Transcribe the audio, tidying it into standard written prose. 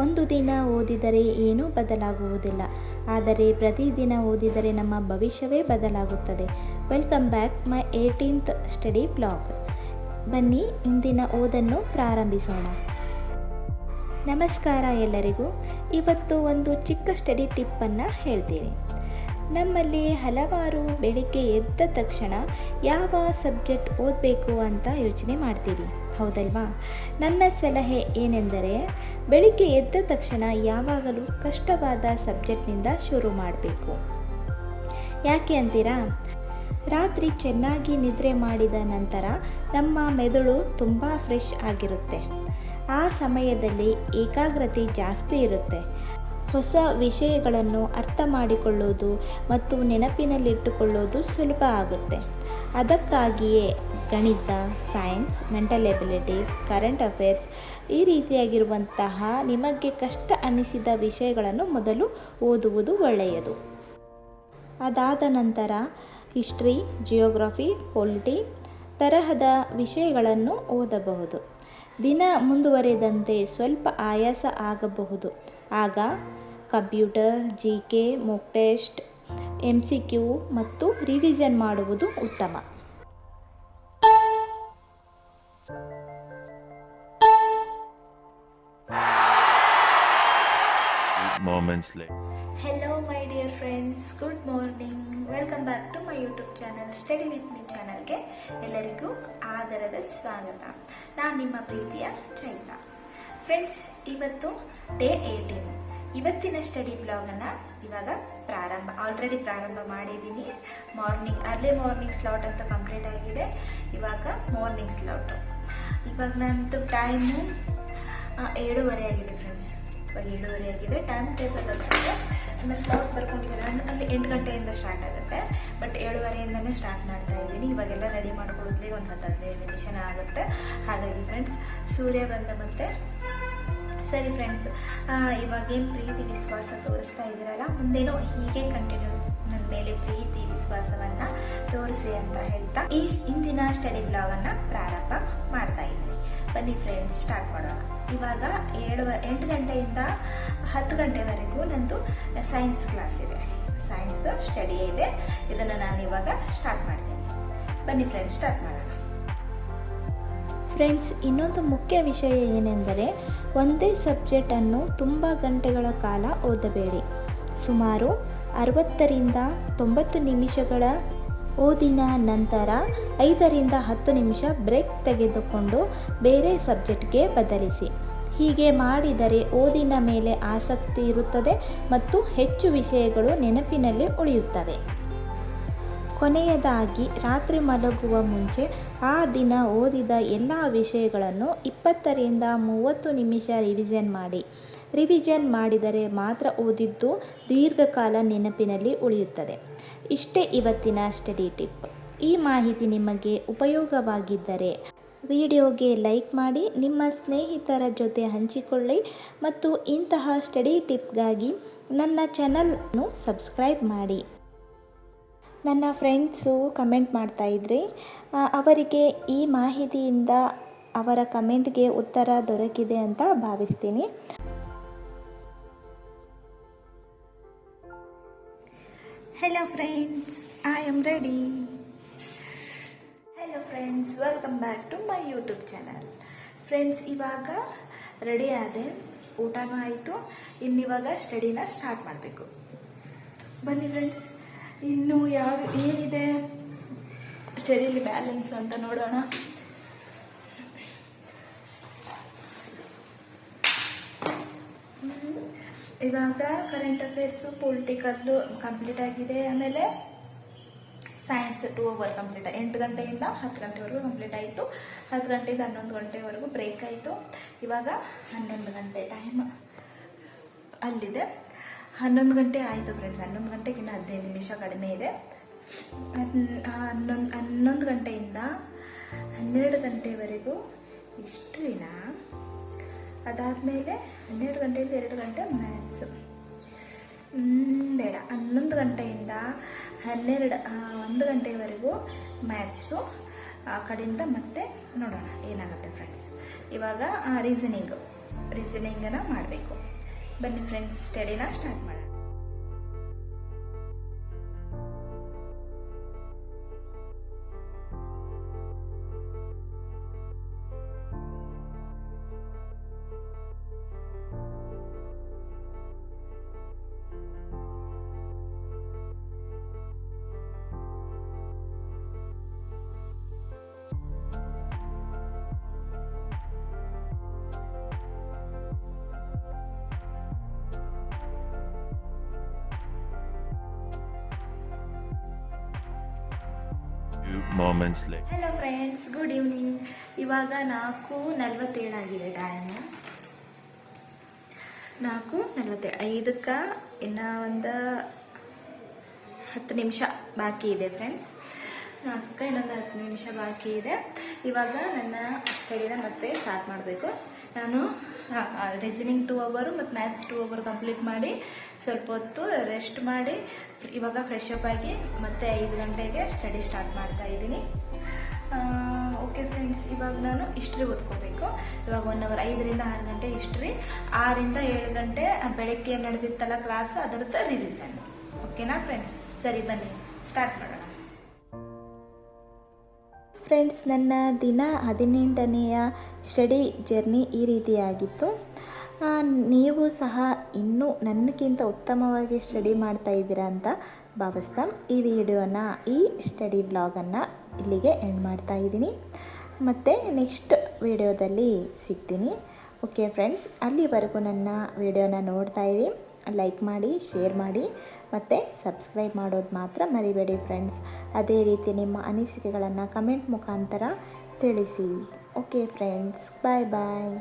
ಒಂದು ದಿನ ಓದಿದರೆ ಏನೂ ಬದಲಾಗುವುದಿಲ್ಲ, ಆದರೆ ಪ್ರತಿದಿನ ಓದಿದರೆ ನಮ್ಮ ಭವಿಷ್ಯವೇ ಬದಲಾಗುತ್ತದೆ. Welcome back my 18th study blog. ಬನ್ನಿ ಇಂದಿನ ಓದನ್ನು ಪ್ರಾರಂಭಿಸೋಣ. ನಮಸ್ಕಾರ ಎಲ್ಲರಿಗೂ. ಇವತ್ತು ಒಂದು ಚಿಕ್ಕ ಸ್ಟಡಿ ಟಿಪ್ಪನ್ನು ಹೇಳ್ತೀನಿ. ನಮ್ಮಲ್ಲಿ ಹಲವಾರು ಬೆಳಿಗ್ಗೆ ಎದ್ದ ತಕ್ಷಣ ಯಾವ ಸಬ್ಜೆಕ್ಟ್ ಓದಬೇಕು ಅಂತ ಯೋಚನೆ ಮಾಡ್ತೀವಿ, ಹೌದಲ್ವಾ? ನನ್ನ ಸಲಹೆ ಏನೆಂದರೆ, ಬೆಳಿಗ್ಗೆ ಎದ್ದ ತಕ್ಷಣ ಯಾವಾಗಲೂ ಕಷ್ಟವಾದ ಸಬ್ಜೆಕ್ಟ್ನಿಂದ ಶುರು ಮಾಡಬೇಕು. ಯಾಕೆ ಅಂತೀರಾ? ರಾತ್ರಿ ಚೆನ್ನಾಗಿ ನಿದ್ರೆ ಮಾಡಿದ ನಂತರ ನಮ್ಮ ಮೆದುಳು ತುಂಬ ಫ್ರೆಶ್ ಆಗಿರುತ್ತೆ. ಆ ಸಮಯದಲ್ಲಿ ಏಕಾಗ್ರತೆ ಜಾಸ್ತಿ ಇರುತ್ತೆ. ಹೊಸ ವಿಷಯಗಳನ್ನು ಅರ್ಥ ಮಾಡಿಕೊಳ್ಳೋದು ಮತ್ತು ನೆನಪಿನಲ್ಲಿಟ್ಟುಕೊಳ್ಳೋದು ಸುಲಭ ಆಗುತ್ತೆ. ಅದಕ್ಕಾಗಿಯೇ ಗಣಿತ, science, mental ability, current affairs ಈ ರೀತಿಯಾಗಿರುವಂತಹ ನಿಮಗೆ ಕಷ್ಟ ಅನ್ನಿಸಿದ ವಿಷಯಗಳನ್ನು ಮೊದಲು ಓದುವುದು ಒಳ್ಳೆಯದು. ಅದಾದ ನಂತರ ಹಿಸ್ಟ್ರಿ, ಜಿಯೋಗ್ರಫಿ, ಪೊಲಿಟಿ ತರಹದ ವಿಷಯಗಳನ್ನು ಓದಬಹುದು. ದಿನ ಮುಂದುವರೆದಂತೆ ಸ್ವಲ್ಪ ಆಯಾಸ ಆಗಬಹುದು. ಆಗ computer, GK, mock test, MCQ ಮತ್ತು ರಿವಿಷನ್ ಮಾಡುವುದು ಉತ್ತಮ. Hello my dear friends, good morning. Welcome back to my YouTube channel study with me ಚಾನಲ್ಗೆ ಎಲ್ಲರಿಗೂ ಆದರದ ಸ್ವಾಗತ. ನಾನು ನಿಮ್ಮ ಪ್ರೀತಿಯ ಚೈತ್ರ. ಫ್ರೆಂಡ್ಸ್, ಇವತ್ತು ಡೇ 18. ಇವತ್ತಿನ ಸ್ಟಡಿ ಬ್ಲಾಗನ್ನು ಇವಾಗ ಆಲ್ರೆಡಿ ಪ್ರಾರಂಭ ಮಾಡಿದ್ದೀನಿ. ಅರ್ಲಿ ಮಾರ್ನಿಂಗ್ ಸ್ಲಾಟ್ ಅಂತ ಕಂಪ್ಲೀಟ್ ಆಗಿದೆ. ಇವಾಗ ಮಾರ್ನಿಂಗ್ ಸ್ಲಾಟು. ಇವಾಗ ನಂದು ಟೈಮು 7:30 ಆಗಿದೆ ಫ್ರೆಂಡ್ಸ್. ಇವಾಗ 7:30 ಆಗಿದೆ. ಟೈಮ್ ಟೇಬಲ್ ಆಗುತ್ತೆ, ನನ್ನ ಸ್ಲಾಟ್ ಬರ್ಕೊಂಡಿದ್ದೀನಿ. ಅಲ್ಲಿ 8 ಗಂಟೆಯಿಂದ ಸ್ಟಾರ್ಟ್ ಆಗುತ್ತೆ, ಬಟ್ 7:30ಇಂದನೇ ಸ್ಟಾರ್ಟ್ ಮಾಡ್ತಾ ಇದ್ದೀನಿ. ಇವಾಗೆಲ್ಲ ರೆಡಿ ಮಾಡ್ಕೊಳ್ಳೋದ್ಲಿ ಒಂದು 15 ನಿಮಿಷ ಆಗುತ್ತೆ. ಹಾಗಾಗಿ ಫ್ರೆಂಡ್ಸ್, ಸೂರ್ಯ ಬಂದ ಮತ್ತೆ ಸರಿ ಫ್ರೆಂಡ್ಸ್, ಇವಾಗೇನು ಪ್ರೀತಿ ವಿಶ್ವಾಸ ತೋರಿಸ್ತಾ ಇದ್ದೀರಲ್ಲ, ಮುಂದೇನೋ ಹೀಗೆ ಕಂಟಿನ್ಯೂ ನನ್ನ ಮೇಲೆ ಪ್ರೀತಿ ವಿಶ್ವಾಸವನ್ನು ತೋರಿಸಿ ಅಂತ ಹೇಳ್ತಾ ಇಂದಿನ ಸ್ಟಡಿ ಬ್ಲಾಗನ್ನು ಪ್ರಾರಂಭ ಮಾಡ್ತಾ ಇದ್ದೀನಿ. ಬನ್ನಿ ಫ್ರೆಂಡ್ಸ್, ಸ್ಟಾರ್ಟ್ ಮಾಡೋಣ. ಇವಾಗ 8 ಗಂಟೆಯಿಂದ 10 ಗಂಟೆವರೆಗೂ ನಂದು ಸೈನ್ಸ್ ಕ್ಲಾಸ್ ಇದೆ, ಸೈನ್ಸ್ ಸ್ಟಡಿ ಇದೆ. ಇದನ್ನು ನಾನು ಇವಾಗ ಸ್ಟಾರ್ಟ್ ಮಾಡ್ತೀನಿ. ಬನ್ನಿ ಫ್ರೆಂಡ್ಸ್, ಸ್ಟಾರ್ಟ್ ಮಾಡೋಣ. ಫ್ರೆಂಡ್ಸ್, ಇನ್ನೊಂದು ಮುಖ್ಯ ವಿಷಯ ಏನೆಂದರೆ, ಒಂದೇ ಸಬ್ಜೆಕ್ಟನ್ನು ತುಂಬ ಗಂಟೆಗಳ ಕಾಲ ಓದಬೇಡಿ. ಸುಮಾರು 60ರಿಂದ 90 ನಿಮಿಷಗಳ ಓದಿನ ನಂತರ 5ರಿಂದ 10 ನಿಮಿಷ ಬ್ರೇಕ್ ತೆಗೆದುಕೊಂಡು ಬೇರೆ ಸಬ್ಜೆಕ್ಟ್ಗೆ ಬದಲಿಸಿ. ಹೀಗೆ ಮಾಡಿದರೆ ಓದಿನ ಮೇಲೆ ಆಸಕ್ತಿ ಇರುತ್ತದೆ ಮತ್ತು ಹೆಚ್ಚು ವಿಷಯಗಳು ನೆನಪಿನಲ್ಲಿ ಉಳಿಯುತ್ತವೆ. ಕೊನೆಯದಾಗಿ, ರಾತ್ರಿ ಮಲಗುವ ಮುಂಚೆ ಆ ದಿನ ಓದಿದ ಎಲ್ಲ ವಿಷಯಗಳನ್ನು 20ರಿಂದ 30 ನಿಮಿಷ ರಿವಿಷನ್ ಮಾಡಿ. ರಿವಿಷನ್ ಮಾಡಿದರೆ ಮಾತ್ರ ಓದಿದ್ದು ದೀರ್ಘಕಾಲ ನೆನಪಿನಲ್ಲಿ ಉಳಿಯುತ್ತದೆ. ಇಷ್ಟೇ ಇವತ್ತಿನ ಸ್ಟಡಿ ಟಿಪ್. ಈ ಮಾಹಿತಿ ನಿಮಗೆ ಉಪಯೋಗವಾಗಿದ್ದರೆ ವಿಡಿಯೋಗೆ ಲೈಕ್ ಮಾಡಿ, ನಿಮ್ಮ ಸ್ನೇಹಿತರ ಜೊತೆ ಹಂಚಿಕೊಳ್ಳಿ ಮತ್ತು ಇಂತಹ ಸ್ಟಡಿ ಟಿಪ್ಗಾಗಿ ನನ್ನ ಚಾನಲ್ನು ಸಬ್ಸ್ಕ್ರೈಬ್ ಮಾಡಿ. ನನ್ನ ಫ್ರೆಂಡ್ಸು ಕಮೆಂಟ್ ಮಾಡ್ತಾಯಿದ್ರಿ, ಅವರಿಗೆ ಈ ಮಾಹಿತಿಯಿಂದ ಅವರ ಕಮೆಂಟ್ಗೆ ಉತ್ತರ ದೊರಕಿದೆ ಅಂತ ಭಾವಿಸ್ತೀನಿ. Hello friends, I am ready. Hello friends, welcome back to my YouTube channel. Friends, ಇವಾಗ ರೆಡಿ ಆದೆ, ಊಟನೂ ಆಯಿತು. ಇನ್ನಿವಾಗ ಸ್ಟಡಿನ ಸ್ಟಾರ್ಟ್ ಮಾಡಬೇಕು. ಬನ್ನಿ ಫ್ರೆಂಡ್ಸ್, ಇನ್ನು ಏನಿದೆ ಸ್ಟಡಿಲಿ ಬ್ಯಾಲೆನ್ಸ್ ಅಂತ ನೋಡೋಣ. ಇವಾಗ ಕರೆಂಟ್ ಅಫೇರ್ಸು, ಪೊಲಿಟಿಕಲ್ಲು ಕಂಪ್ಲೀಟ್ ಆಗಿದೆ. ಆಮೇಲೆ ಸೈನ್ಸ್ 2 ಅವರ್ ಕಂಪ್ಲೀಟ್, 8 ಗಂಟೆಯಿಂದ 10 ಗಂಟೆವರೆಗೂ ಕಂಪ್ಲೀಟ್ ಆಯಿತು. 10 ಗಂಟೆಯಿಂದ 11 ಗಂಟೆವರೆಗೂ ಬ್ರೇಕ್ ಆಯಿತು. ಇವಾಗ 11 ಗಂಟೆ ಟೈಮ್ ಅಲ್ಲಿದೆ. 11 ಗಂಟೆ ಆಯಿತು ಫ್ರೆಂಡ್ಸ್. 11 ಗಂಟೆಗಿನ್ನ 15 ನಿಮಿಷ ಕಡಿಮೆ ಇದೆ. 11 ಗಂಟೆಯಿಂದ 12 ಗಂಟೆವರೆಗೂ ಹಿಸ್ಟ್ರಿನ, ಅದಾದಮೇಲೆ 12 ಗಂಟೆಯಿಂದ 2 ಗಂಟೆ ಮ್ಯಾಥ್ಸು, ಬೇಡ 11 ಗಂಟೆಯಿಂದ 1 ಗಂಟೆವರೆಗೂ ಮ್ಯಾಥ್ಸು. ಆ ಕಡೆಯಿಂದ ಮತ್ತೆ ನೋಡೋಣ ಏನಾಗುತ್ತೆ ಫ್ರೆಂಡ್ಸ್. ಇವಾಗ ರೀಸನಿಂಗನ್ನು ಮಾಡಬೇಕು. ಬನ್ನಿ ಫ್ರೆಂಡ್ಸ್, ಸ್ಟಡಿನ ಸ್ಟಾರ್ಟ್ ಮಾಡೋಣ. Moments later. Hello friends, good evening. ಇವಾಗ 4:47 ಆಗಿದೆ ಟೈಮು. 4:47. 5ಕ್ಕೆ ಇನ್ನು ಒಂದು 10 ನಿಮಿಷ ಬಾಕಿ ಇದೆ ಫ್ರೆಂಡ್ಸ್. 4ಕ್ಕೆ ಇನ್ನೊಂದು 10 ನಿಮಿಷ ಬಾಕಿ ಇದೆ. ಇವಾಗ ನನ್ನ ಸ್ಟಡಿನ ಮತ್ತೆ ಸ್ಟಾರ್ಟ್ ಮಾಡಬೇಕು. ನಾನು ರೀಸನಿಂಗ್ 2 ಅವರು ಮತ್ತು ಮ್ಯಾಥ್ಸ್ 2 ಅವರು ಕಂಪ್ಲೀಟ್ ಮಾಡಿ ಸ್ವಲ್ಪ ಹೊತ್ತು ರೆಸ್ಟ್ ಮಾಡಿ ಇವಾಗ ಫ್ರೆಶ್ ಅಪ್ ಆಗಿ ಮತ್ತೆ 5 ಗಂಟೆಗೆ ಸ್ಟಡಿ ಸ್ಟಾರ್ಟ್ ಮಾಡ್ತಾ ಇದ್ದೀನಿ. ಓಕೆ ಫ್ರೆಂಡ್ಸ್, ಇವಾಗ ನಾನು ಹಿಸ್ಟ್ರಿ ಓದ್ಕೋಬೇಕು. ಇವಾಗ 1 ಅವರ್, 5ರಿಂದ 6 ಗಂಟೆ ಹಿಸ್ಟ್ರಿ, 6ರಿಂದ 7 ಗಂಟೆ ಬೆಳಗ್ಗೆ ನಡೆದಿತ್ತಲ್ಲ ಕ್ಲಾಸ್, ಅದರದ್ದು ರಿವಿಷನ್. ಓಕೆನಾ ಫ್ರೆಂಡ್ಸ್? ಸರಿ, ಬನ್ನಿ ಸ್ಟಾರ್ಟ್ ಮಾಡೋಣ. ಫ್ರೆಂಡ್ಸ್, ನನ್ನ ದಿನ 18ನೆಯ ಸ್ಟಡಿ ಜರ್ನಿ ಈ ರೀತಿಯಾಗಿತ್ತು. ನೀವು ಸಹ ಇನ್ನೂ ನನಗಿಂತ ಉತ್ತಮವಾಗಿ ಸ್ಟಡಿ ಮಾಡ್ತಾ ಇದ್ದೀರಾ ಅಂತ ಭಾವಿಸ್ತಾ ಈ ಸ್ಟಡಿ ವ್ಲಾಗನ್ನು ಇಲ್ಲಿಗೆ ಎಂಡ್ ಮಾಡ್ತಾ ಇದ್ದೀನಿ. ಮತ್ತು ನೆಕ್ಸ್ಟ್ ವಿಡಿಯೋದಲ್ಲಿ ಸಿಗ್ತೀನಿ. ಓಕೆ ಫ್ರೆಂಡ್ಸ್, ಅಲ್ಲಿವರೆಗೂ ನನ್ನ ವಿಡಿಯೋನ ನೋಡ್ತಾ ಇರಿ. ಲೈಕ್ ಮಾಡಿ, ಶೇರ್ ಮಾಡಿ ಮತ್ತು ಸಬ್ಸ್ಕ್ರೈಬ್ ಮಾಡೋದು ಮಾತ್ರ ಮರಿಬೇಡಿ ಫ್ರೆಂಡ್ಸ್. ಅದೇ ರೀತಿ ನಿಮ್ಮ ಅನಿಸಿಕೆಗಳನ್ನು ಕಮೆಂಟ್ ಮುಖಾಂತರ ತಿಳಿಸಿ. ಓಕೆ ಫ್ರೆಂಡ್ಸ್, ಬಾಯ್ ಬಾಯ್.